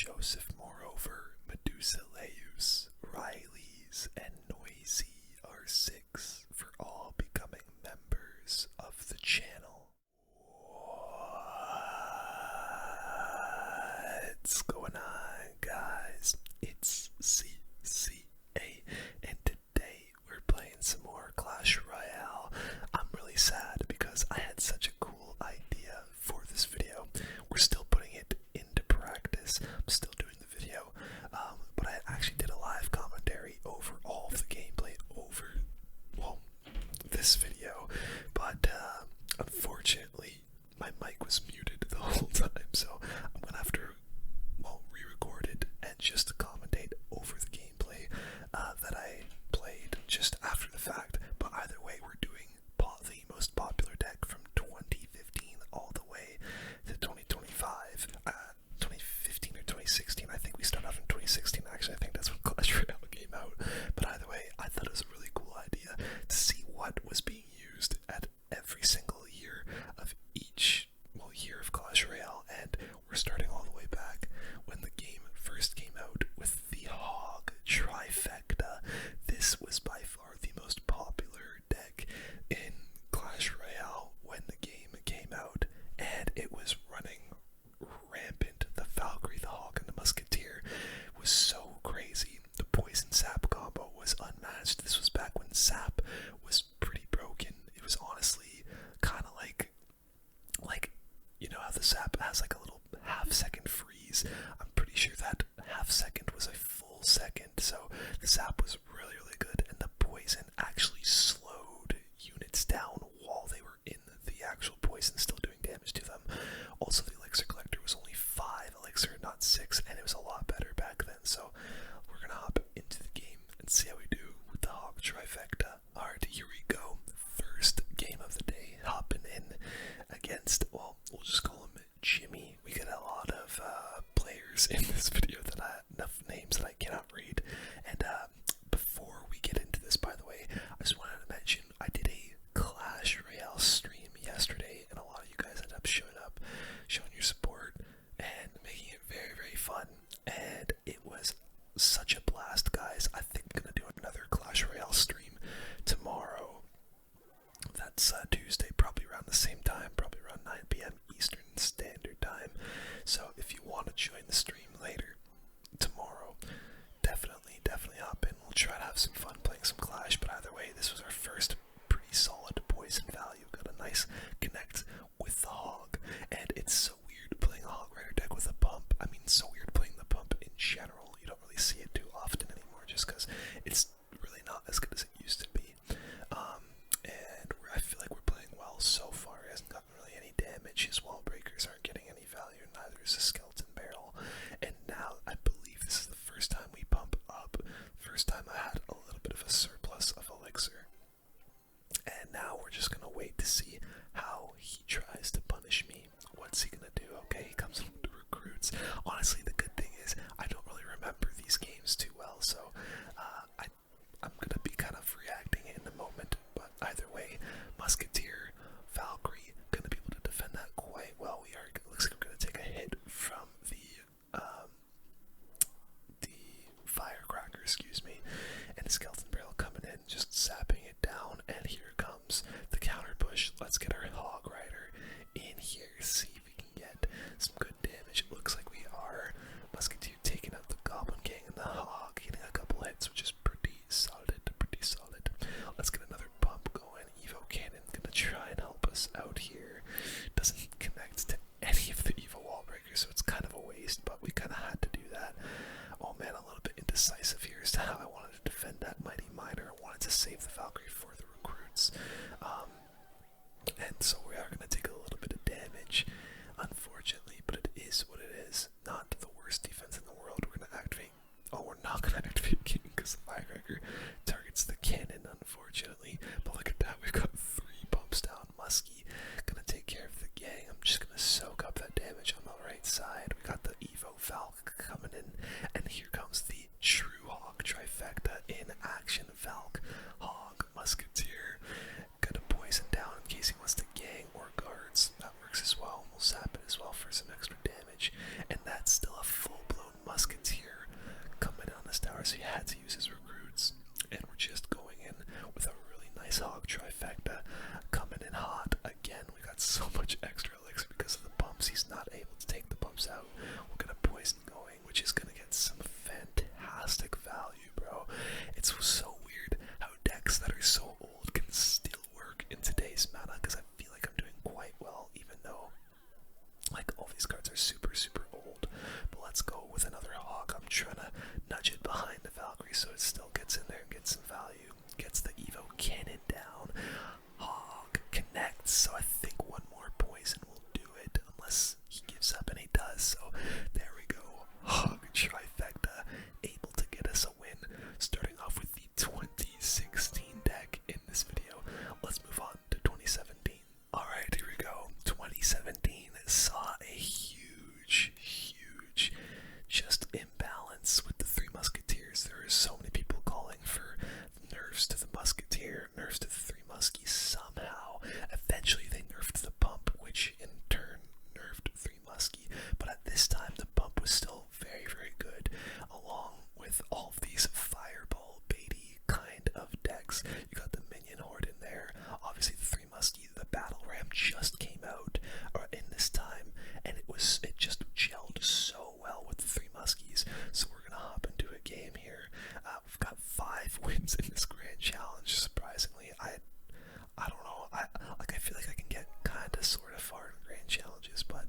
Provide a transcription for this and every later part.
Joseph Moreover, Medusa Leus, Riley's, and Noisy are 6 for all becoming members of the channel. What's going on, guys? It's CCA, and today we're playing some more Clash Royale. I'm really sad because I had such a cool idea for this video. We're still putting it into practice. I'm still doing the video, but I actually did a live commentary over all of the gameplay over, well, this video, but unfortunately my mic was muted the whole time, so I'm gonna have to, well, re-record it and just commentate over the gameplay that I played just after the fact. But either way, we're doing the most popular deck from 2015 all the way to 2025. 2015 or 2016, I think we started off in 2016 actually. I think that's when Clash Royale came out. But either way, I thought it was a really cool idea to see what was being used at every single year of each, well, year of Clash Royale. And we're starting all the way back when the game first came out with the Hog Trifecta. This was by far the most popular deck in Clash Royale when the game came out, and it was running rampant. The Valkyrie, the Hog, and the Musketeer was so crazy. The Poison Sap combo was unmatched. This was back when Sap was pretty broken. It was honestly kind of like, you know how the Sap has like a little half-second freeze? I'm pretty sure that half-second was a full second, so the Sap was really, really good, and the Poison actually slowed units down while they were in the actual poison, still doing damage to them. Also, the Elixir Collector was only 5 Elixir, not 6, and it was a lot better back then, so we're gonna hop into the game and see how we do with the Hog Trifecta. Alright, here we go. First game of the day, hopping in against, well, we'll just call him Jimmy. We get a lot of players in this video that enough names that I cannot read. And before we get into this, by the way, I just wanted to mention I did a Clash Royale stream yesterday, and a lot of you guys ended up showing up, showing your support, and making it very, very fun. And it was such a blast, guys. I think I'm gonna do another Clash Royale stream tomorrow. That's Tuesday, probably around the same time, probably around 9 p.m. Eastern Standard Time. So if you want to join the stream later tomorrow, definitely hop in. We'll try to have some fun playing some Clash. But either way, this was our first pretty solid poison value. Got a nice connect with the Hog, and it's so weird playing a Hog Rider deck with a pump. I mean, so weird playing the pump in general. You don't really see it too often anymore, just because it's really not as good as it used to be. And I feel like we're playing well so far. He hasn't gotten really any damage. His wall breakers aren't getting any value, neither is the skeleton barrel. And now I believe this is the first time we pump up. First time I had a little bit of a surplus of elixir. And now we're just gonna wait to see how he tries to punish me. What's he gonna do? Okay, he comes with the recruits. Honestly, the good thing is I don't really remember these games too well, so I'm gonna be kind of reacting in the moment. But either way, Musketeer, Valkyrie, gonna be able to defend that quite well. Looks like we're gonna take a hit from the firecracker, excuse me, and the skeleton barrel coming in, just sapping it down. And here comes the counter push. Let's get our Hog Rider in here, see if we can get some good damage. It looks like we are. Musketeer taking out the Goblin King and the Hog, getting a couple hits, which is pretty solid. Let's get another pump going. Evo Cannon gonna try and help us out here. Doesn't connect to any of the Evo wall breakers, so it's kind of a waste, but we kind of had to do that. Oh man, a little bit indecisive here as to how I wanted to defend that Mighty Miner. I wanted to save the Valkyrie for the recruits. And so we are going to take a little bit of damage, unfortunately, but it is what it is. Not the worst defense in the world. We're going to activate. Oh, we're not going to activate King because the firecracker targets the cannon, unfortunately. But look at that, we've got 3 bumps down. Muskie going to take care of the gang. I'm just going to soak up that damage on the right side. We got the Evo Valk coming in, and here comes the true Hog Trifecta in action. Valk, Hog, Musketeer. Gonna poison down in case he wants to gang or guards. That works as well. We'll super, super old. But let's go with another Hog. I'm trying to nudge it behind the Valkyrie so it still gets in there and gets some value. Gets the Evo cannon down. Hog connects, so I think one more poison will do it, unless he gives up, and he does. So there we go. Hog Trifecta, able to get us a win. Starting off with the 2016 deck in this video. Let's move on to 2017. Alright, here we go. 2017 saw a huge just imbalance with the Three Musketeers. There are so many people calling for nerfs to the Musketeer, nerfs to the Three Muskies somehow. Eventually they nerfed the pump, which in turn nerfed Three Muskie, but at this time the pump was still very, very good, along with all of these fireball baity kind of decks. You got the minion horde in there, obviously the Three Muskie, the battle ram just came out in this time, and it just gelled so well with the Three Muskies. So we're gonna hop into a game here. We've got 5 wins in this grand challenge. Surprisingly, I don't know. I feel like I can get kind of sort of far in grand challenges, but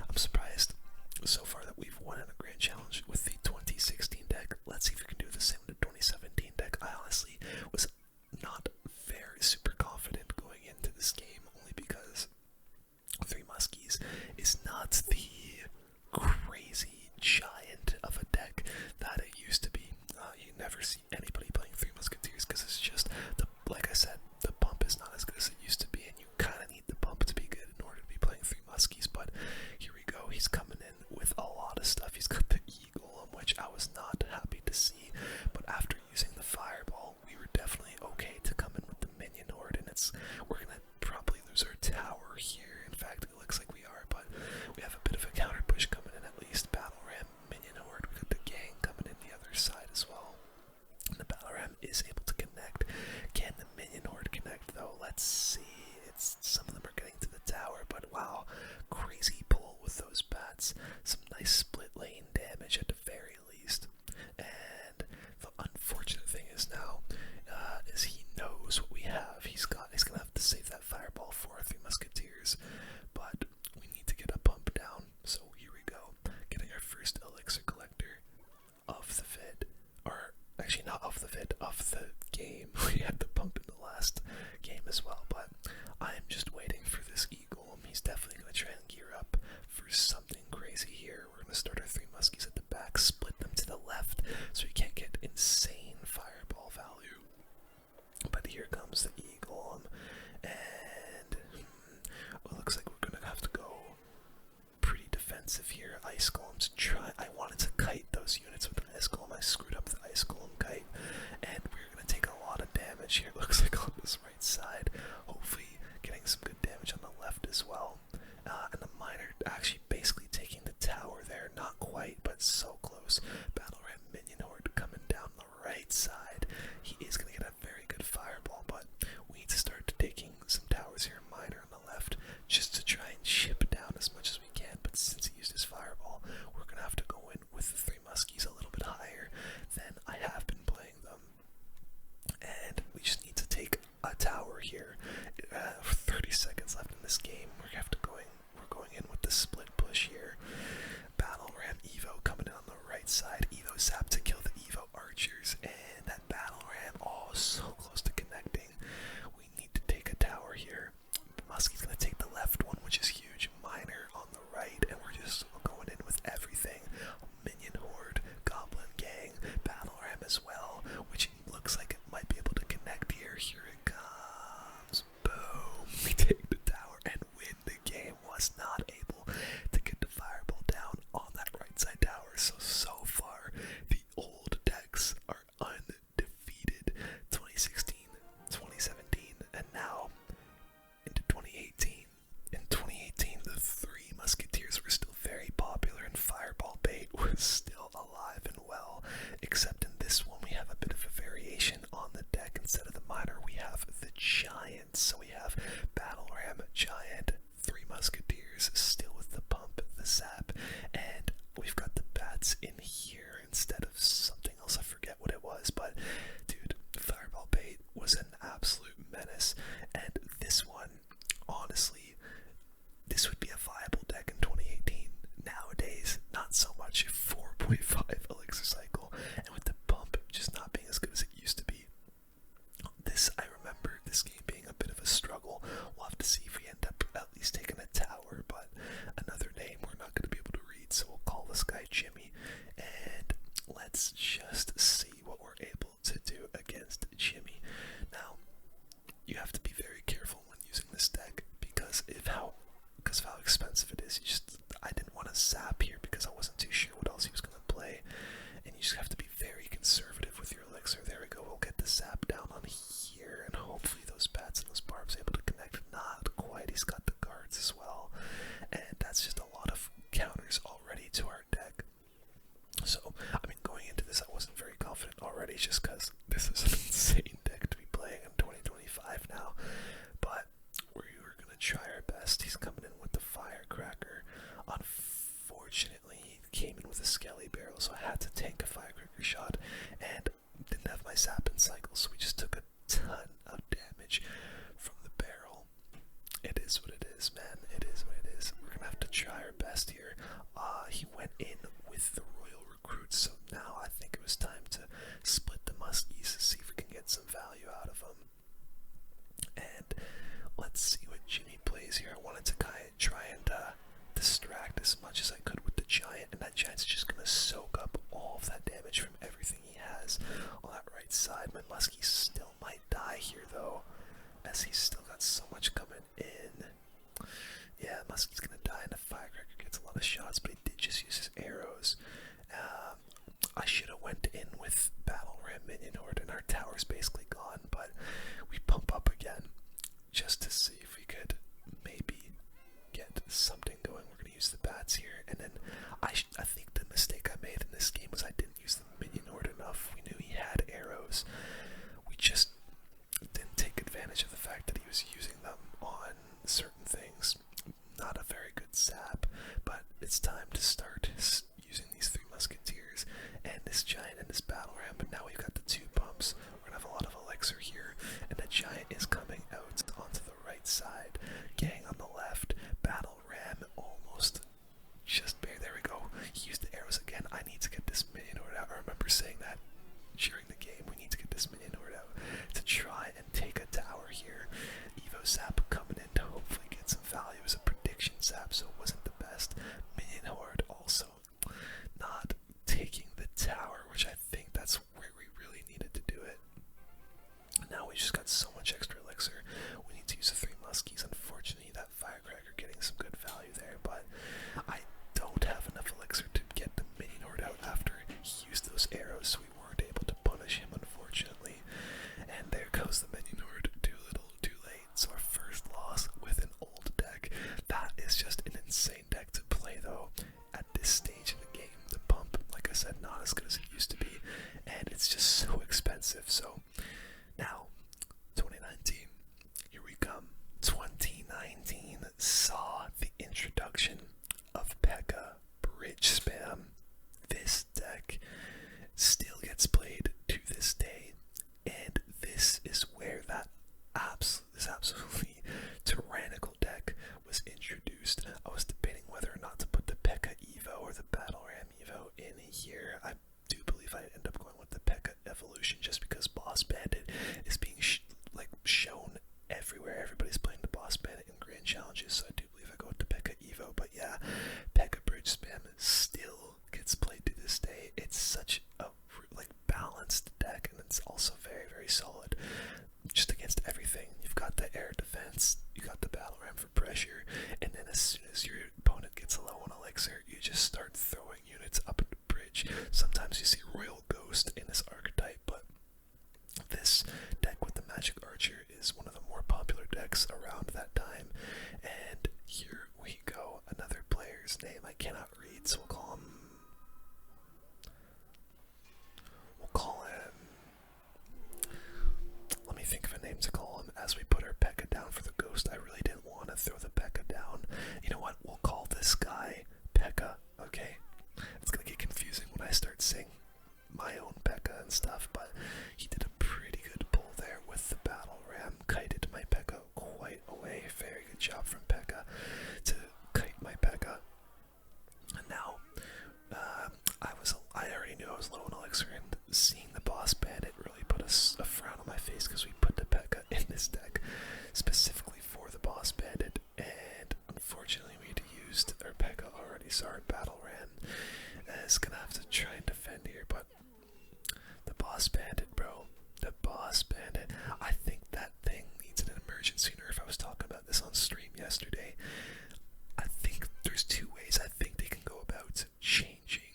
I'm surprised so far that we've won in a grand challenge with the 2016 deck. Let's see if we can do the same with the 2017 deck. I honestly was not very super confident going into this game, only because Three Muskies is not the crazy giant of a deck that it used to be. You never see anybody playing Three Musketeers because it's just, like I said, the pump is not as good as it used to be, and you kind of need the pump to be good in order to be playing Three Muskies. But here we go, he's coming in with a lot of stuff. He's got the Eagle, which I was not happy to see, but after using the Fireball, we were definitely okay to come in with the Minion Horde, and we're gonna probably lose our tower here. In fact, it looks like we are, but we have a bit of a counter push coming in at least. Battle Ram, Minion Horde, we got the gang coming in the other side as well. And the Battle Ram is able to connect. Can the Minion Horde connect though? Let's see. Some of them are getting to the tower, but wow, crazy pull with those bats. Some nice split lane damage at the very least. And the unfortunate thing is now, is he knows what we have. He's gonna have to save that fireball for our Three Musketeers, but we need to get a pump down. So here we go, getting our first elixir collector of the vid, or actually not of the vid, of the game. We had the pump in the last game as well, but I am just waiting for this Eagle. He's definitely gonna try and gear up for something crazy here. We're gonna start our Three Muskies at the back, split them to the left so we can't get insane fireball value. But here comes the Eagle, and it looks like we're gonna have to go pretty defensive here. Ice Golem's I wanted to kite those units with an Ice Golem. I screwed up the Ice Golem kite, and we're gonna take a lot of damage here. It looks like on this right side. Hopefully getting some good damage on the left as well. And the Miner actually basically taking the tower there. Not quite, but so close. Battle Ram Minion Horde coming down the right side. He is going to get a very good fireball, but we need to start taking some towers here. Miner on the left, just to try and chip down as much as we can. But since he used his fireball, we're going to have to go in with the Three Muskies a little bit higher than I have been playing them. And we just need to take a tower here. 30 seconds left in this game. We're going in with the split push here. Battle Ram Evo coming in on the right side. Evo zap to kill the Evo archers, and that Battle Ram, oh, so close to connecting. We need to take a tower here. Muskie's gonna take the left one, which is huge. Miner on the right, and we're just going in with everything. Minion Horde, Goblin Gang, Battle Ram as well, which looks like it might be able to connect here. Here it comes. Boom. We take the tower and win the game. Was not able to get the fireball down on that right side tower. So far, the old decks are undefeated. 2016, 2017, and now into 2018. In 2018, the Three Musketeers were still very popular, and fireball bait was still alive and well, except in this one we have a bit of a variation on the deck. Instead of the Miner, we have the Giant. So we have Battle Ram, Giant, Three Musketeers, still with the pump, the zap, and we've got the bats in here instead of something else. I forget what it was, but dude, fireball bait was an absolute menace. And this one, honestly, this would be a viable deck in 2018. Now 1.5 elixir cycle, and with the pump just not being as good as it used to be, I remember this game being a bit of a struggle. We'll have to see if we end up at least taking a tower, but another name we're not going to be able to read, so we'll call this guy Jimmy, and let's just see what we're able to do against Jimmy. Now, you have to be very careful when using this deck because of how expensive it is. I didn't want to sap here because I wasn't too sure what else he was going to play, and you just have to be very conservative with your elixir. There we go. We'll get the sap down on here, and hopefully those bats and those barbs able to connect. Not quite. He's got the guards as well, and that's just a lot of counters already to our deck. So, I mean, going into this, I wasn't very confident already, just because this is an insane deck to be playing in 2025 now. But we were gonna try our best. He's coming in with the firecracker. Unfortunately, he came in with a skelly barrel, so I had to tank a firecracker shot, and didn't have my sap in cycle, so we just took a ton of damage from the barrel. It is what it is, man. It is what it is. We're gonna have to try our best here. He went in with the royal recruits, so now I think it was time to split the muskies, see if we can get some value out of them. And let's see what Jimmy plays here. I wanted to try and distract as much as I could with the giant, and that giant's just gonna soak up all of that damage from everything he has on that right side. My muskie still might die here though, as he's still got so much coming in. Yeah, muskie's gonna die, and the firecracker gets a lot of shots, but he did just use his arrows. I should have went in with Battle Ram Minion Horde, and our tower's basically gone, but we pump up again just to see if we could maybe get something going. We're gonna use the bats here, and then I think the mistake I made in this game was I didn't use the Minion Horde enough. We knew he had arrows. We just didn't take advantage of the fact that he was using them on certain things. Not a very good sap, but it's time to start using these Three Musketeers and this giant and this battle ram. But now we've got the two pumps. We're gonna have a lot of elixir here, and the giant is coming out onto the right side. Gang on the left. Battle ram almost just bare. There we go. He used the arrows again. I need to get this minion horde out. I remember saying that during the game. We need to get this minion horde out to try and take a tower here. Evo sap coming in to hopefully get some value as a prediction sap, so it wasn't the best. Minion horde also not taking the tower, which I think that's where we really needed to do it. Now we just got so much extra elixir. We need to use the three muskies. Unfortunately, that firecracker getting some good value there, but I don't have enough elixir to get the minion horde out after he used those arrows, so we weren't able to punish him, unfortunately. And there goes the minion horde. Too little, too late. So our first loss with an old deck. That is just an insane deck to play, though. At this stage in the game, the pump, like I said, not as good as it used to be, and it's just so expensive. So now, 2019, here we come. 2019 saw the introduction of Pekka Bridge Spam. This deck still gets played to this day, and this is where this absolutely tyrannical deck was introduced. I was debating whether or not to put the Pekka Evo or the Battle Ram Evo in here. I do believe I end up going with the Pekka Evolution just because Boss Bandit is being shown everywhere. Everybody's playing the Boss Bandit in Grand Challenges, so I do believe I go with the Pekka Evo. But yeah, Pekka Bridge Spam still gets played to this day. It's such a balanced deck, and it's also very, very solid just against everything. You've got the air defense, you got the battle ram for pressure, and then as soon as your opponent gets low on elixir, you just start throwing units up into bridge. Sometimes you see Royal Ghost in this archetype, but this deck with the Magic Archer is one of the more popular decks around that time. And here we go. Another player's name I cannot read, so we'll call him let me think of a name to call him as we put our Pekka down for the ghost. I really didn't want to throw the Pekka down. You know what? We'll call this guy Pekka, okay? It's gonna get confusing when I start saying my own Pekka and stuff, but he did a pretty good pull there with the battle ram. Kited my Pekka quite away. Very good job from Pekka to kite my Pekka. And now, Charizard Battle Ram is gonna have to try and defend here, but the Boss Bandit, bro. The Boss Bandit. I think that thing needs an emergency nerf. I was talking about this on stream yesterday. I think there's two ways I think they can go about changing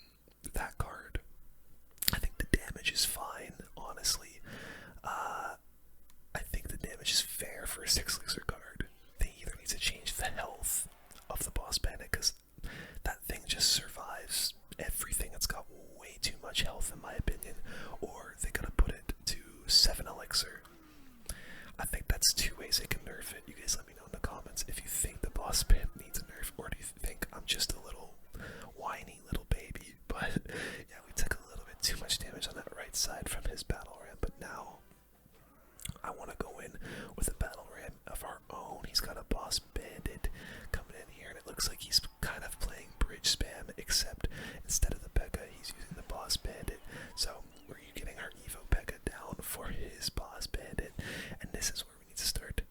that card. I think the damage is fine, honestly. I think the damage is fair for a 6 elixir card. They either need to change the health of the Boss Bandit, because that thing just survives everything. It's got way too much health in my opinion, or they gotta put it to 7 elixir. I think that's two ways they can nerf it. You guys let me know in the comments if you think the Boss Bandit needs a nerf, or do you think I'm just a little whiny little baby. But yeah, we took a little bit too much damage on that right side from his battle ram, but now I want to go in with a battle ram of our own. He's got a Boss Bandit coming in here, and it looks like he's kind of playing bridge spam, except instead of the Pekka, he's using the Boss Bandit. So we're getting our Evo Pekka down for his Boss Bandit, and this is where we need to start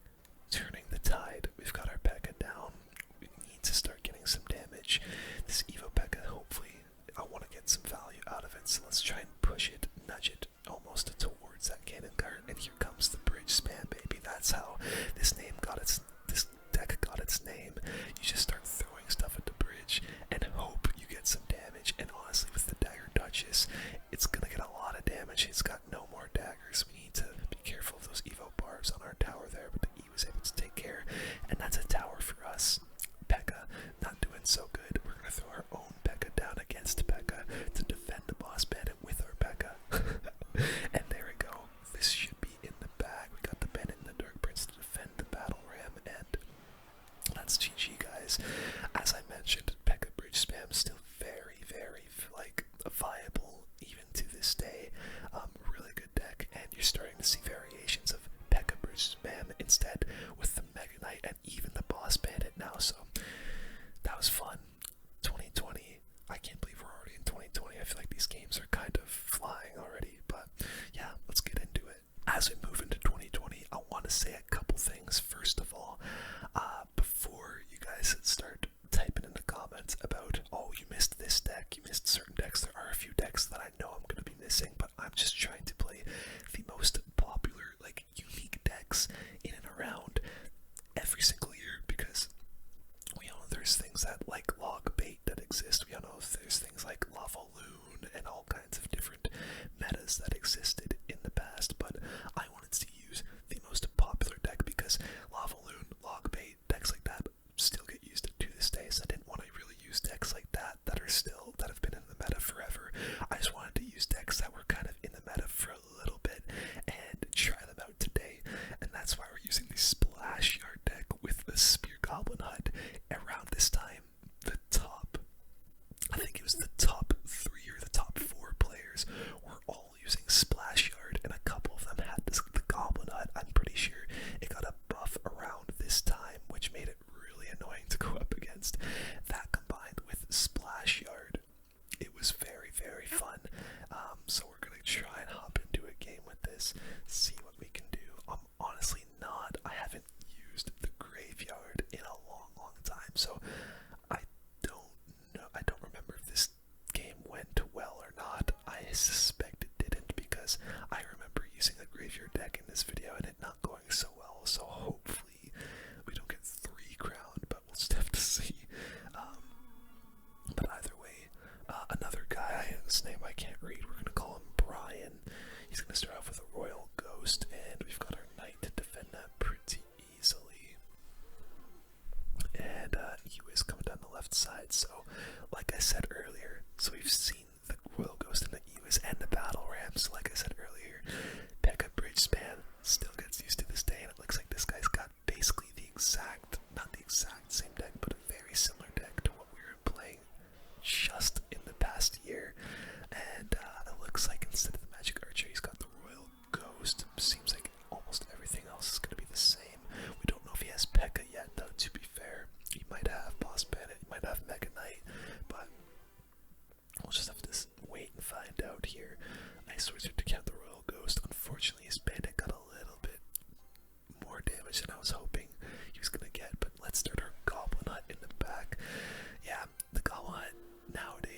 turning the tide. We've got our Pekka down. We need to start getting some damage. This Evo Pekka, hopefully, I want to get some value out of it, so let's try and push it, nudge it almost towards that cannon cart, and here comes the bridge spam, baby. That's how this deck got its name. You just start throwing stuff at the bridge and hope you get some damage, and honestly, with the Dagger Duchess, it's gonna get a lot of damage. It's got no more daggers. We need to be careful of those Evo barbs on our tower there, but the E was able to take care, and that's a tower for us. Pekka, not doing so good. We're gonna throw our own Pekka down against Pekka to defend the Boss Bandit with our Pekka. And there we go. This should be in the bag. We got the Bandit and the Dark Prince to defend the Battle Ram, and that's GG, guys. As I mentioned, Pekka Bridge Spam still very, very viable even to this day. Really good deck, and you're starting to see variations of Pekka Bridge Spam instead with the Mega Knight and even the Boss Bandit now. So that was fun. 2020. I can't believe we're already in 2020. I feel like these games are kind of flying already, but yeah, let's get into it. As we move into 2020, I want to say a couple things. First of all, before you guys start typing in the comments about, oh, you missed this deck, you missed certain decks, there are a few decks that I know I'm going to be missing, but I'm just trying to play the most popular, unique decks in and around every single year, because we all know there's things that like log bait that exist. We all know there's things like Lava Loon and all kinds of different metas that existed in the past, but I wanted to use the most popular deck because Lava Loon, log bait, decks like that still get used to this day, so I didn't want to really use decks like that that have been in the meta forever. I just wanted to use decks that were kind of in the meta for a little bit and try them out today, and that's why we're using the Splashyard deck with the Spear Goblin Hut. Around this time, I think it was the top 3 or the top 4 players were all using Splashyard, and a couple of them had the Goblin Hut. I'm pretty sure it got a buff around this time, which made it really annoying to go up against. That combined with Splashyard, it was very, very fun. So we're gonna try and hop into a game with this, see what we can do. I haven't used the Graveyard in a long, long time, so I don't know. I don't remember if this game went well or not. I suspect it didn't, because I remember using a Graveyard deck in this video and it not going so well. So hopefully we don't get 3 crowned, but we'll just have to see. But either way, another guy, his name I can't read, we're gonna call him Brian. He's gonna start off with a Royal Ghost, and we've got our Knight to defend that pretty easily. And he was coming down the left side, so like I said earlier, so we've seen the Royal Ghost and the Ewis and the Battle Ram, so like I said earlier, Pekka Bridge Spam still gets used to this day, and it looks like this guy's got basically not the exact same deck, but a very similar deck to what we were playing just in the past year. And it looks like instead of the Magic Archer, he's got the Royal Ghost. Seems like almost everything else is going to be the same. We don't know if he has Pekka yet, though, to be fair. He might have Boss Bandit, he might have Mega Knight, but we'll just have to wait and find out here. Ice Wizard to count the Royal Ghost. Unfortunately, his Bandit got a little bit more damage than I was hoping he was going to get, but let's start our Goblin Hut in the back. Yeah, the Goblin Hut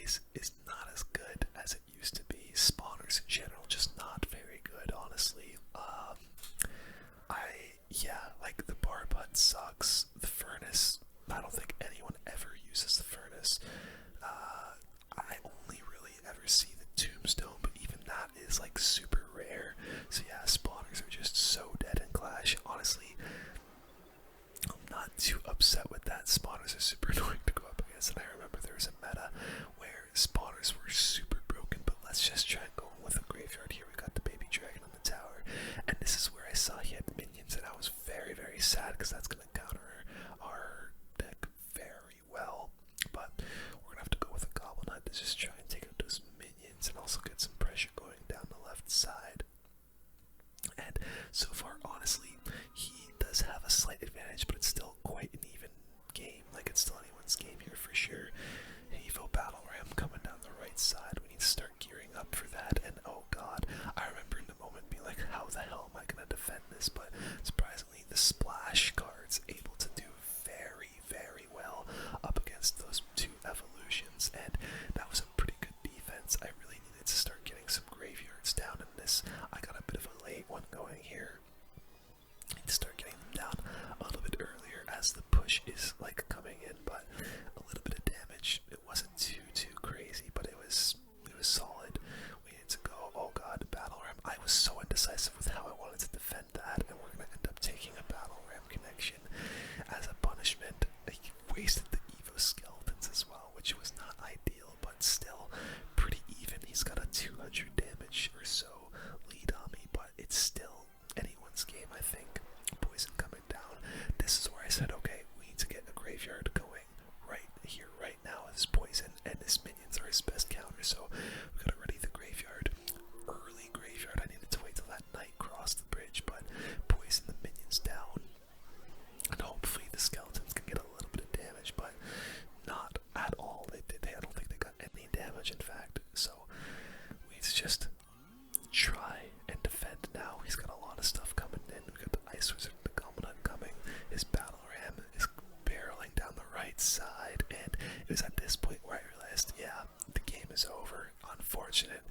base is not as good as it used to be. Spawners in general just not very good, honestly. Like the barb hut sucks. The furnace, I don't think anyone ever uses the furnace. I only really ever see the tombstone, but even that is like super rare. So yeah, spawners are just so dead in Clash. Honestly, I'm not too upset with that. Spawners are super annoying to go up against, and I remember there was a meta where spawners were super broken, but let's just try and go with a graveyard here. We got the baby dragon on the tower, and this is where I saw he had minions, and I was very, very sad because that's going to counter our deck very well. But we're going to have to go with a Goblin Hunt to just try and take out those minions and also get some pressure going down the left side. And so far, honestly, he does have a slight advantage, but it's still quite an even game. Like, it's still anyone's game here for sure. Evo Battle Ram coming down the right side. We need to start gearing up for that. And oh god, I remember in the moment being like, how the hell am I going to defend this? But surprisingly, the splash card's able to do very, very well up against those two evolutions. And that was a pretty good defense. I really needed to start getting some graveyards down in this. I got a bit of a late one going here. I need to start getting them down a little bit earlier as the push is like coming in, but a little bit of damage. It wasn't too crazy, but it was solid. We need to go. Oh god, battle ram. I was so indecisive with how I wanted to defend that, and we're gonna end up taking a battle ram connection as a punishment. He wasted the Evo skeletons as well, which was not ideal, but still pretty even. He's got a 200 damage or so lead on me, but it's still anyone's game, I think. Poison coming down. This is where I said, okay, we need to get a graveyard going right here, right now. This poison and his minions are his best counter, so we gotta ready the graveyard. Early graveyard. I needed to wait till that knight crossed the bridge, but poison the minions down. And hopefully the skeletons can get a little bit of damage, but not at all. I don't think they got any damage, in fact. So we need to just try and defend now. He's got a lot of stuff coming in. We got the Ice Wizard, the Goblin Hunt coming. His battle ram is barreling down the right side, and it was at this point where I realized, yeah, the game is over. Unfortunate.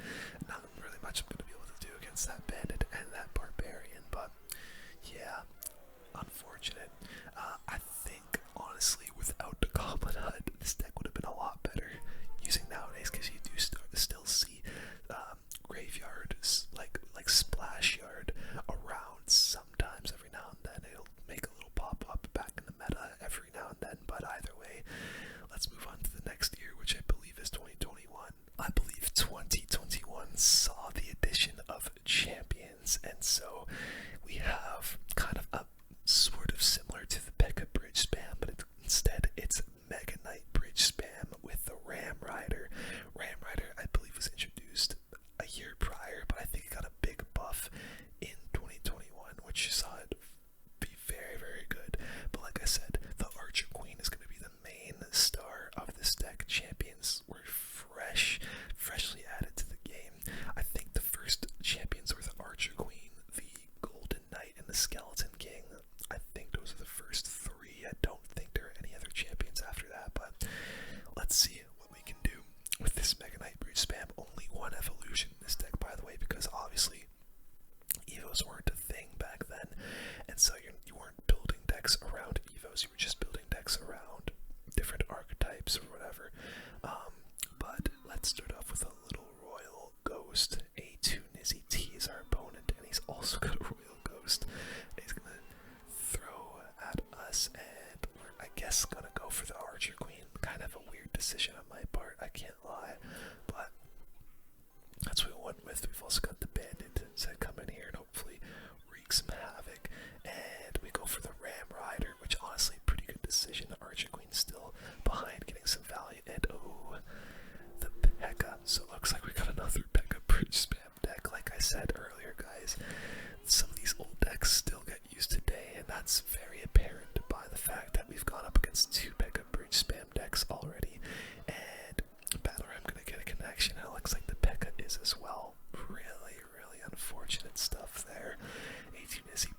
Not really much I'm going to be able to do against that bandit and that barbarian, but yeah, unfortunate. I think, honestly, without the Goblin Hunt, this deck would have been a lot better using nowadays, because you do still see graveyards like Splashyard around sometimes. Every now and then it'll make a little pop up back in the meta every now and then, but either way, let's move on to the next year, which I believe is 2021. I believe 2021 saw the addition of champions, and so we have kind of a sort of similar to the Pekka bridge spam, but instead it's Mega Knight bridge spam with the Ram Rider. Ram Rider, I believe, was introduced a year prior, but I think it got a big buff in 2021, which saw it be very, very good. But like I said, the Archer Queen is going to be the main star of this deck. Champions were freshly added to the game. I think the first champions were the Archer Queen, the Golden Knight, and the Skeleton King. I think those are the first three. I don't think there are any other champions after that, but let's see what we can do with this Mega Knight bridge spam. Only one evolution in this deck, by the way, because obviously Evos weren't a thing back then, and so you weren't building decks around Evos, you were just building decks around different archetypes or whatever. But let's start off with a little Royal Ghost. A2 Nizzy T is our opponent, and he's also got a Royal Ghost. He's gonna throw at us, and we're, I guess, gonna go for the Archer Queen. Kind of a weird decision on my part, I can't lie, but that's what we went with. We've also got the Bandit to come in here and hopefully wreak some havoc, and we go for the Ram Rider, which honestly, pretty good decision. The Archer Queen's still behind, getting some value, and oh, the Pekka. So it looks like we got another Pekka bridge spam deck. Like I said earlier, guys, some of these old decks still get used today, and that's very apparent by the fact that we've gone up against two Pekka bridge spam decks already, and Battle Ram gonna get a connection, and it looks like the Pekka is as well. Really, really unfortunate stuff there. A2 Nizzy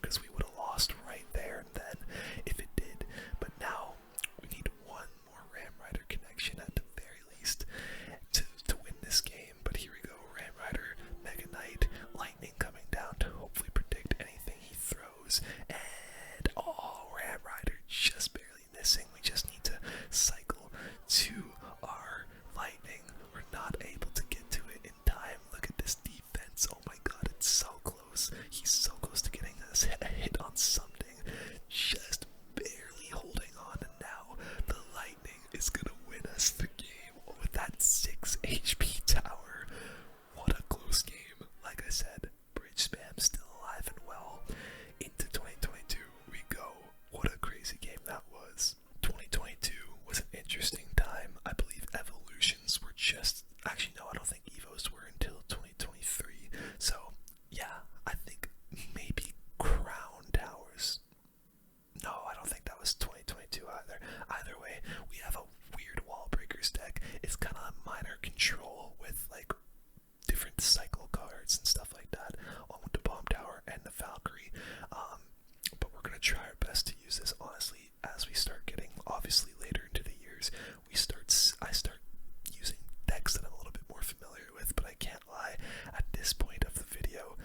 because we would have lost right there and then if it did. But now we need one more Ram Rider connection at the very least to win this game. But here we go, Ram Rider, Mega Knight, Lightning coming down to hopefully predict anything he throws. And oh, Ram Rider just barely missing. We just need to cycle to our Lightning. We're not able to get to it in time. Look at this defense. Oh my god, it's so close. He's so close to getting us a hit on something. Just barely holding on. And now the Lightning is gonna win us the game with that 6 HP tower. What a close game. Like I said, Bridge Spam still alive and well. Into 2022 we go. What a crazy game that was. 2022 was an interesting time. I believe evolutions were just... Actually, no, I don't think Evos were until 2023. So, yeah, I think maybe Crown Towers. No, I don't think that was 2022 either. Either way, we have a weird Wall Breakers deck. It's kind of minor control with, like, different cycle cards and stuff like that, along with the Bomb Tower and the Valkyrie. But we're going to try our best to use this, honestly, as we start getting, obviously, later into the years, I start using decks that I'm a little bit more familiar with, but I can't lie, at this point of the video,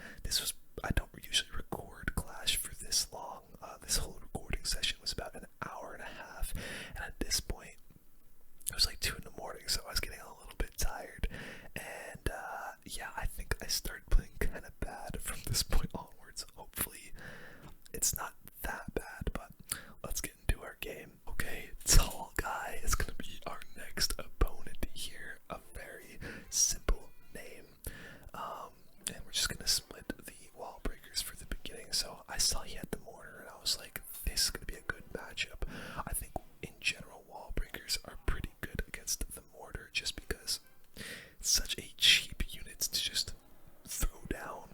I don't usually record Clash for this long. This whole recording session was about an hour and a half, and at this point, it was like 2 in the morning, so I was getting a little bit tired, and yeah, I think I started playing kind of bad from this point onwards. Hopefully, it's not that bad, but let's get into our game. Okay, Tall Guy is going to be our next opponent here. A very simple name. And we're just going to split the Wall Breakers for the beginning. So I saw he had the Mortar, and I was like, this is going to be a good matchup. I think in general, Wall Breakers are pretty good against the Mortar, just because it's such a cheap unit to just throw down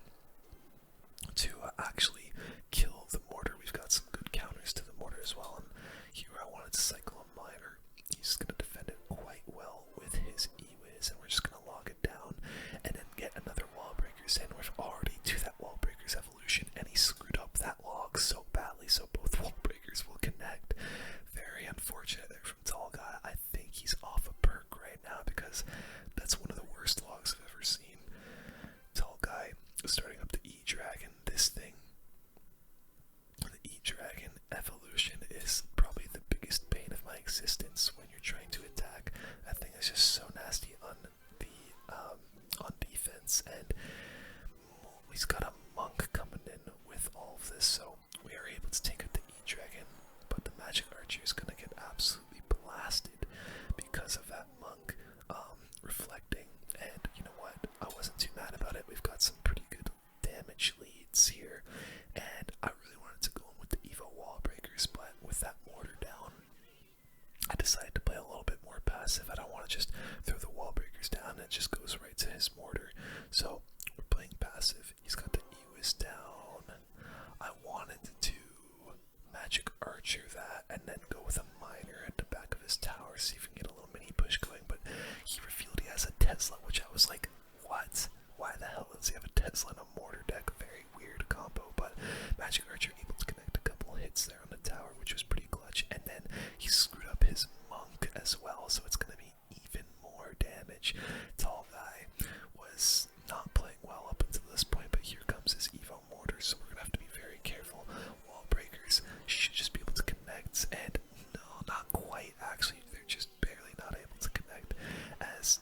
to actually kill the Mortar. We've got some good counters to the Mortar as well, and here I wanted to cycle a Miner. He's going to defend it quite well with his E-Wiz, and we're just going to log it down and then get another Wall Breakers in. We're already to that Wall Breakers evolution, and he screwed up that log so badly, so both Wall Breakers will connect. Very unfortunate there from Tall Guy. I think he's off a perk right now because that's one of the worst logs I've ever seen. Tall Guy starting up the E-Dragon. This thing, the E-Dragon evolution, is probably the biggest bane of my existence when you're trying to attack. That thing is just so nasty on the on defense, and he's got a Monk coming in with all of this, so we are able to take out the E-Dragon, but the Magic Archer is going to get absolutely blasted because of that Monk reflecting. And you know what? I wasn't too mad about it. We've got some pretty good damage leads here, and I really wanted to go in with the Evo Wall Breakers, but with that Mortar down, I decided to play a little bit more passive. I don't want to just throw the Wall Breakers down and it just goes right to his Mortar. So we're playing passive. He's got the E-Wiz down. I wanted to Magic Archer that and then go with a Miner at the back of his tower, see if we can get a little mini push going, but he revealed he has a Tesla, which I was like, what? Why the hell does he have a Tesla and a Mortar deck? A very weird combo, but Magic Archer able to connect a couple hits there on the tower, which was pretty clutch, and then he screwed up his Monk as well, so it's going to be even more damage. Tall Guy was not playing well up until this point, but here comes his Evo Mortar, so we're going to have to be very careful. Wall Breakers should just be able to connect, and no, not quite, actually, they're just barely not able to connect, as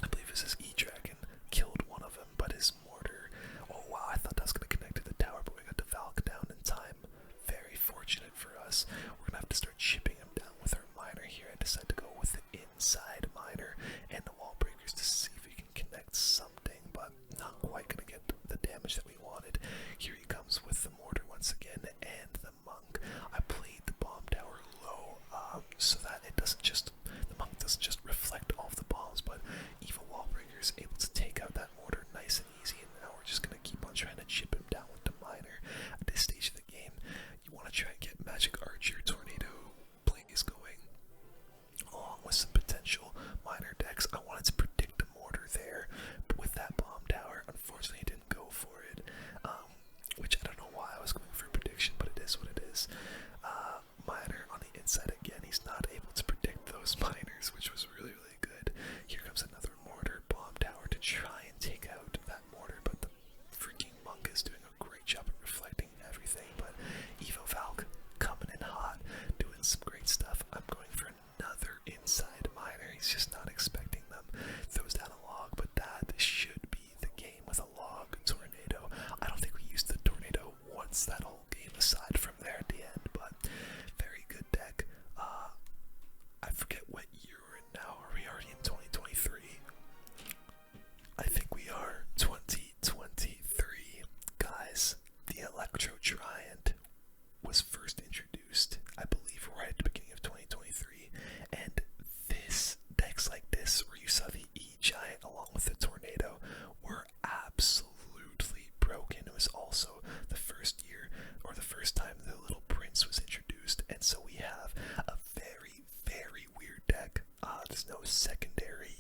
I believe this is E-Dragon killed one of them, but his Mortar, oh wow, I thought that was going to connect to the tower, but we got the Valk down in time. Very fortunate for us. We're going to have to start chipping him down with our Miner here. I decided to go with the inside Miner and the Wall Breakers to see if we can connect something, but not quite going to get the damage that we wanted. Here he comes with the Mortar once again and the Monk. I played the Bomb Tower low so that it doesn't just, the Monk doesn't just reflect off the bombs, but Evil Wall Breakers able to take out that Mortar nice and easy, and now we're just going to keep on trying to chip him down with the Miner. At this stage of the game, you want to try and get Magic Archer Tornado plays going, along with some potential Miner decks. I wanted to predict the Mortar there, but with that Bomb Tower, unfortunately, I didn't go for it, which I don't know why I was aside from there at the end, but very good deck. I forget what year we're in now. Are we already in 2023? I think we are. 2023. Guys, the Electro Giant was first introduced, I believe, right at the beginning of 2023, and this decks like this, where you saw the E-Giant along with the Tornado, were absolutely broken. It was also the first year, or the first time the Little Prince was introduced, and so we have a very, very weird deck. There's no secondary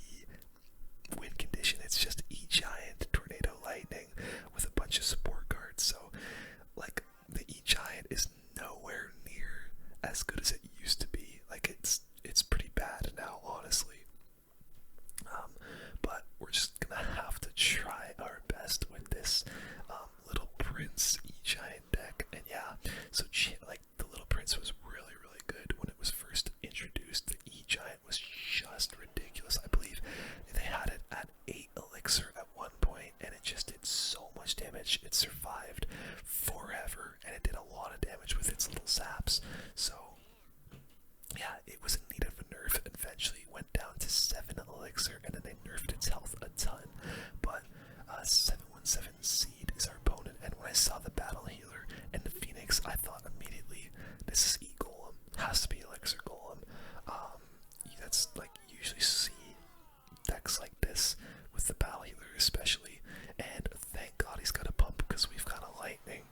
win condition, it's just E-Giant, Tornado, Lightning, with a bunch of support cards, so, like, the E-Giant is nowhere near as good as it used to be. Like, it's pretty bad now, honestly. But we're just gonna have to try our best with this Little Prince E-Giant deck. And yeah, so like the Little Prince was really, really good when it was first introduced. The E-Giant was just ridiculous. I believe they had it at 8 elixir at one point, and it just did so much damage. It survived forever, and it did a lot of damage with its little zaps. So yeah, it was in need of a nerf. Eventually went down to 7 elixir, and then they nerfed its health a ton. But 717 Seed is our opponent, and when I saw the Battle Healer and the Phoenix, I thought immediately, this is E-Golem. Has to be Elixir Golem. That's like, you usually see decks like this with the Battle Healer especially, and thank God he's got a pump, because we've got a Lightning.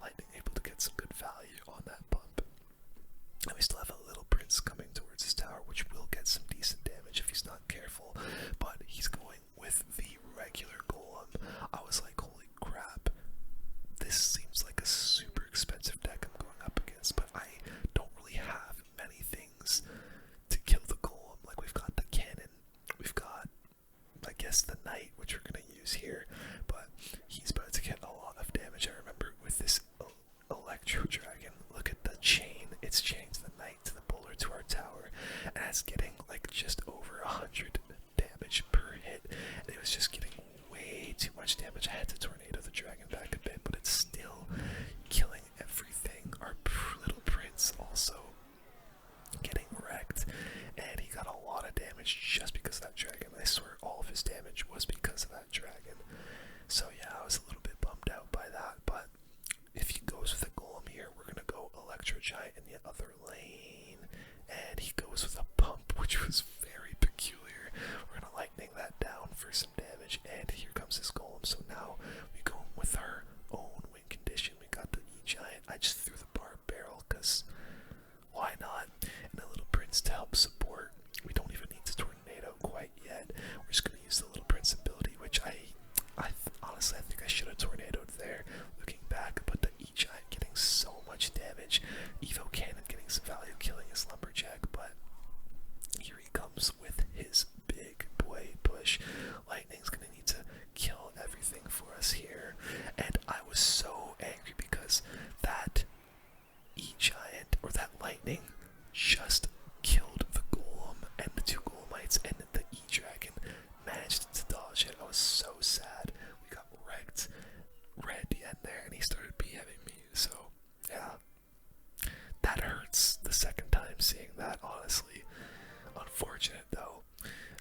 Lightning able to get some good value on that pump. And we still have a Little Prince coming towards his tower, which will get some decent damage if he's not careful, but he's going with the regular Golem. I was like, holy crap, this seems like a super expensive deck I'm going up against, but I don't really have many things to kill the Golem. Like, we've got the cannon, we've got, I guess, the Knight, which we're going to use here, but he's about to get a lot of damage. I remember with this Electro Dragon, look at the chain. It's chained the Knight to the bowler to our tower, and it's getting like just over 100 damage per hit, and it was just getting way too much damage. I had to Tornado the Dragon back a bit, but it's still killing everything. Our Little Prince also getting wrecked, and he got a lot of damage just because of that dragon. I swear all of his damage was because of that dragon. So yeah, I was a little bit bummed out by that, but if he goes with a Golem here, we're gonna go Electro Giant in the other lane, and he goes with a pump, which was very peculiar. We're gonna Lightning that down for some damage, and here comes his Golem. So now we go with our own win condition. We got the E-Giant. I just threw the Barb Barrel, because why not? And a Little Prince to help support. We don't even need to Tornado quite yet. We're just gonna use the Little Prince ability, which honestly, I think I should have Tornadoed there, looking back, but the E-Giant getting so much damage, Evo Cannon getting some value, killing his Lumberjack, but here he comes with his big boy push. Lightning's gonna need to kill everything for us here, and I was so angry because that E-Giant, or that Lightning, just killed the Golem and the 2 Golemites, and the E-Dragon managed to dodge it. I was so sad. We got wrecked right at the end there, and he started BMing me, so yeah. That hurts the second time seeing that, honestly. Unfortunate, though.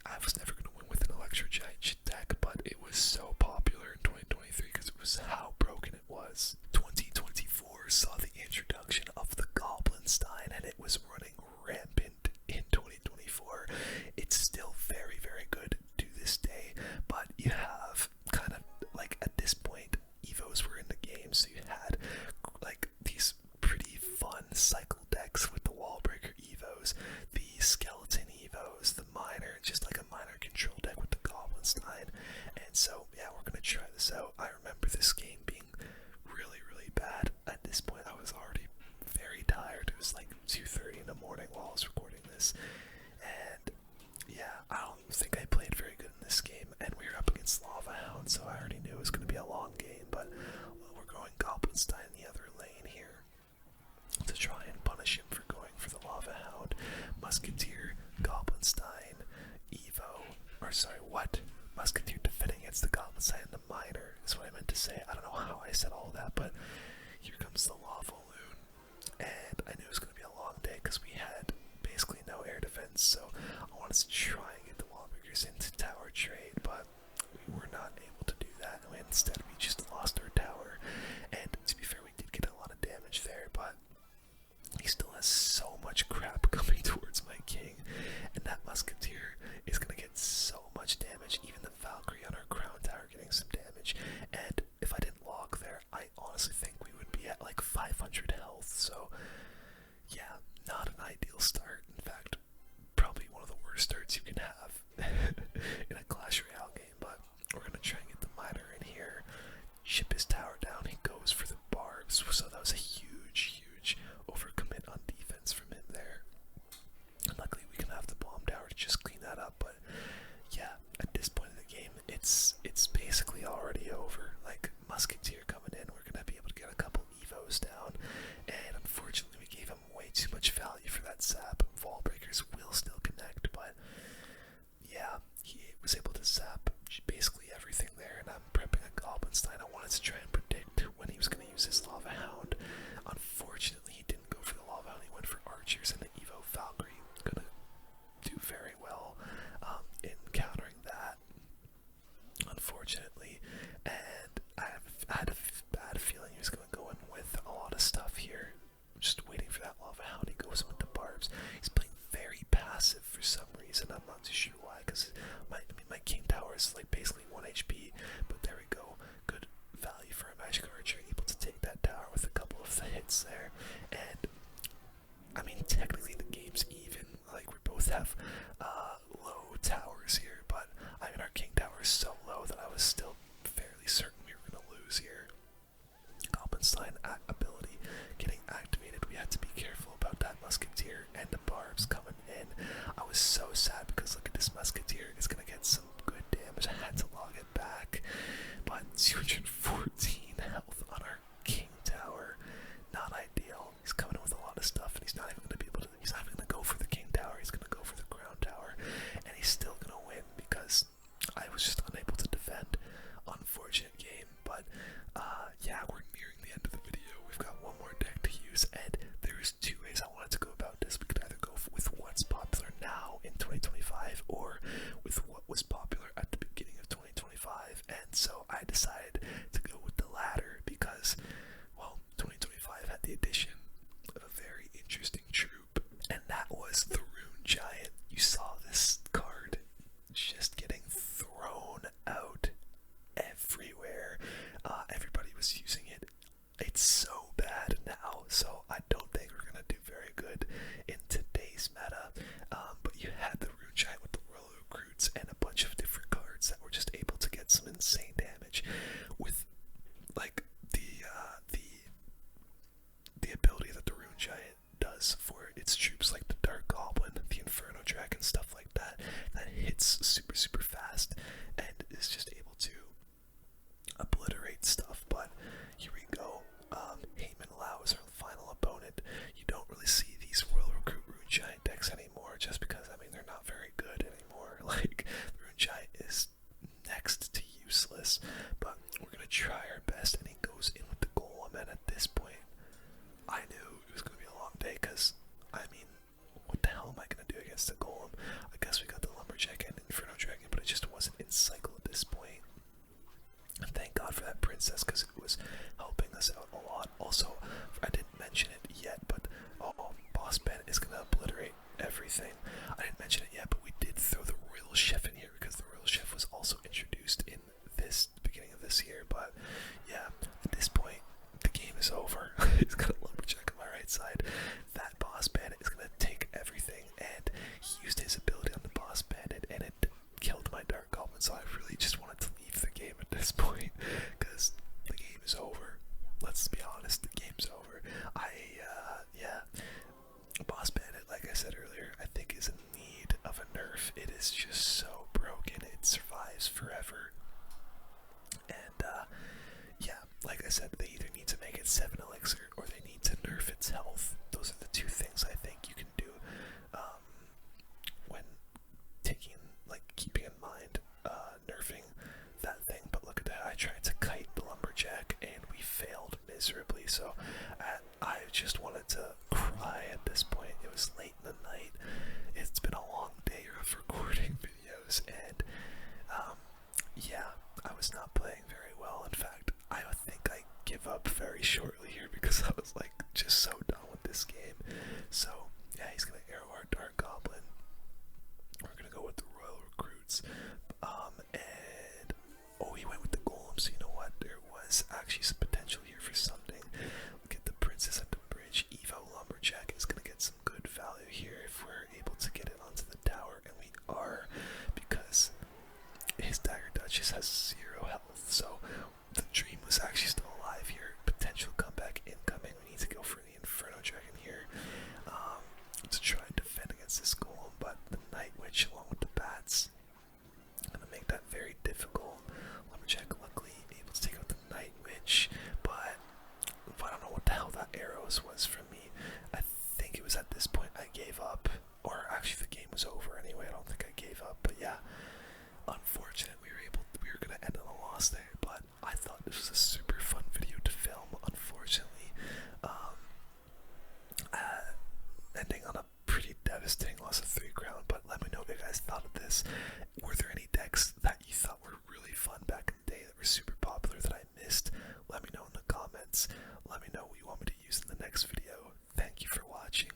I was never going to win with an Electro Giant deck, but it was so popular in 2023 because it was how broken it was. 2024 saw the introduction of the Goblin Stein, and it was running rampant in 2024. It's still very, very good to this day, but you have kind of, like, at this point, Evos were in the game, so you had, like, these pretty fun cycle decks with the Wallbreaker Evos, the Skeleton Evos, the Miner, just like a Miner control deck with the Goblin Stein. And so, yeah, we're gonna try this out. I remember this game being really, really bad. At this point, I was already very tired. It was like 2:30 in the morning while I was recording this. And yeah, I don't think I played very good in this game. And we were up against Lava Hound, so I already knew it was gonna be a long game. But we're going Goblin Stein in the other lane here to try and punish him for going for the Lava Hound. Musketeer, Goblin Stein, Evo, or sorry, what? Musketeer defending against the Goblin Stein and the Miner is what I meant to say. I don't know how I said all that, but here comes the Lava So yeah, not an ideal start. In fact, probably one of the worst starts you can have in a Clash Royale game, but we're gonna try and get the miner in here, chip his tower down. He goes for the barbs, so that was a huge overcommit on defense from him there. And luckily we can have the bomb tower to just clean that up, but yeah, at this point in the game, it's basically already over. Like, Musketeer coming in, we're gonna be able to get a couple evos down, and unfortunately we gave him way too much value for that sap. Wall breakers will still connect, but yeah, he was able to zap basically everything there, and I'm prepping a Goblin Stein. I wanted to try and predict when he was going to use his Lava Hound. Unfortunately, he didn't go for the Lava Hound, he went for Archers and the Evo Valkyrie. Gonna do very well in countering that, unfortunately, and I had a bad feeling he was going to go in with a lot of stuff here. I'm just waiting for that Lava Hound. He goes in with the barbs. He's playing very passive for some reason. I'm not too sure why, because my King Tower is like basically 1 HP, but there we go. Good value for a Magic Archer, able to take that tower with a couple of the hits there. And I mean, technically the game's even. Like, we both have low towers here, but I mean, our King Tower is so low that I was still fairly certain we were going to lose here. Goblin Stein ability getting activated. We had to be careful about that Musketeer and the barbs coming in. I was so sad because look at this Musketeer. It's going to get some good damage. I had to log it back. But 214 health on our King Tower. Not ideal. He's coming in with a lot of stuff, and he's not even going to be able to, he's not even going to go for the King Tower. He's going to go for the Crown Tower. And he's still going to win because I was just unable to defend. Unfortunate game, but yeah, we're nearing the end of the video. We've got one more deck to use, and there's two ways I wanted to go about this. We could either go with what's popular now in 2025 or with what was popular at the beginning of 2025, and so I decided to go with the latter because, well, 2025 had the addition of a very interesting troop, and that was the Rune Giant. You saw this card just getting thrown out everywhere. Everybody was using it. It's so bad now, so I don't think we're gonna do very good in today's meta. But you had the Rune Giant with the Royal Recruits and a bunch of different cards that were just able to get some insane damage with like the ability that the Rune Giant does for its troops, like the Dark Goblin, the Inferno Dragon, stuff like that, that hits super fast and is just able to obliterate stuff. But here we go. Heyman Lau is our final opponent. You don't really see these Royal Recruit Rune Giant decks anymore, just because, I mean, they're not very good anymore. Like, the Rune Giant is next to useless, but we're gonna try our best, and he goes in with the Golem, and at this point, I knew it was gonna be a long day, because, I mean, what the hell am I gonna do against the Golem? I guess we got the Lumberjack and Inferno Dragon, but it just wasn't in cycle at this point. And thank God for that Princess, because it was helping us out a lot. Also, I didn't mention it yet, but Boss Bandit is going to obliterate everything. I didn't mention it yet, but we did throw the Royal Chef in here, because the Royal Chef was also introduced in this beginning of this year. But yeah, at this point, the game is over. He's got a Lumberjack on my right side. That Boss Bandit is going to take everything, and he used his ability on the Boss Bandit, and it killed my Dark Goblin, so I really just wanted to leave the game at this point, because the game is over. Let's be honest, the game's over. Yeah, Boss Bandit, like I said earlier, I think is in need of a nerf. It is just so broken, it survives forever. And, yeah, like I said, they either need to make it 7 elixir, or they need to nerf its health. Those are the two things I think you can do, when keeping in mind, nerfing that thing. But look at that, I tried to kite the Lumberjack, and we failed miserably, so I just wanted to cry at this point. It was late in the night. It's been a long day of recording videos, and yeah, I was not playing very well. In fact, I think I give up very shortly here because I was like just so done with this game. So yeah, he's gonna arrow our Dark Goblin. We're gonna go with the Royal Recruits, and he went with the Golem. So you know what? There was actually some potential here for something. Look at the Princess at the bridge. loss was from me. I think it was at this point I gave up, or actually the game was over anyway. I don't think I gave up, but yeah, unfortunate we were gonna end on a loss there. But I thought this was a super fun video to film. Unfortunately, ending on a pretty devastating loss of 3 crown. But let me know what you guys thought of this. Were there any decks that you thought were really fun back in the day that were super popular that I missed? Let me know in the comments. Let me know what you want me to use in the next video. Thank you for watching,